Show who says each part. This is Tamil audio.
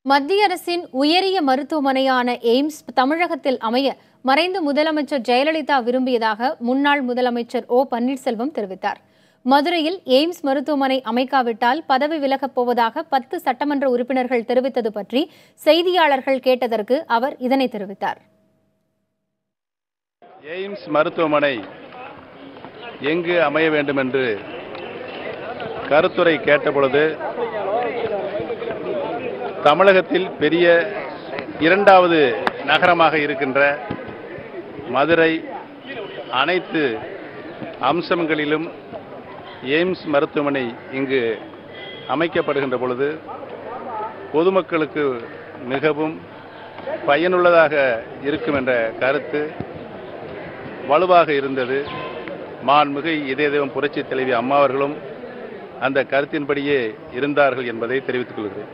Speaker 1: மத்திய அரசின் உயரிய மருத்துவமனையான எய்ம்ஸ் தமிழகத்தில் அமைய மறைந்த முதலமைச்சர் ஜெயலலிதா விரும்பியதாக முன்னாள் முதலமைச்சர் ஓ பன்னீர்செல்வம் தெரிவித்தார். மதுரையில் எய்ம்ஸ் மருத்துவமனை அமைக்காவிட்டால் பதவி விலகப் போவதாக 10 சட்டமன்ற உறுப்பினர்கள் தெரிவித்தது பற்றி செய்தியாளர்கள் கேட்டதற்கு அவர் இதனை தெரிவித்தார்.
Speaker 2: எய்ம்ஸ் மருத்துவமனை எங்கு அமைய வேண்டும் என்று கருத்துரை கேட்டபொழுது தமிழகத்தில் பெரிய இரண்டாவது நகரமாக இருக்கின்ற மதுரை அனைத்து அம்சங்களிலும் எய்ம்ஸ் மருத்துவமனை இங்கு அமைக்கப்படுகின்ற பொழுது பொதுமக்களுக்கு மிகவும் பயனுள்ளதாக இருக்கும் என்ற கருத்து வலுவாக இருந்தது. மாண்புமிகு இதய தெய்வம் புரட்சித் தலைவி அம்மா அவர்களும் அந்த கருத்தின்படியே இருந்தார்கள் என்பதை தெரிவித்துக் கொள்கிறேன்.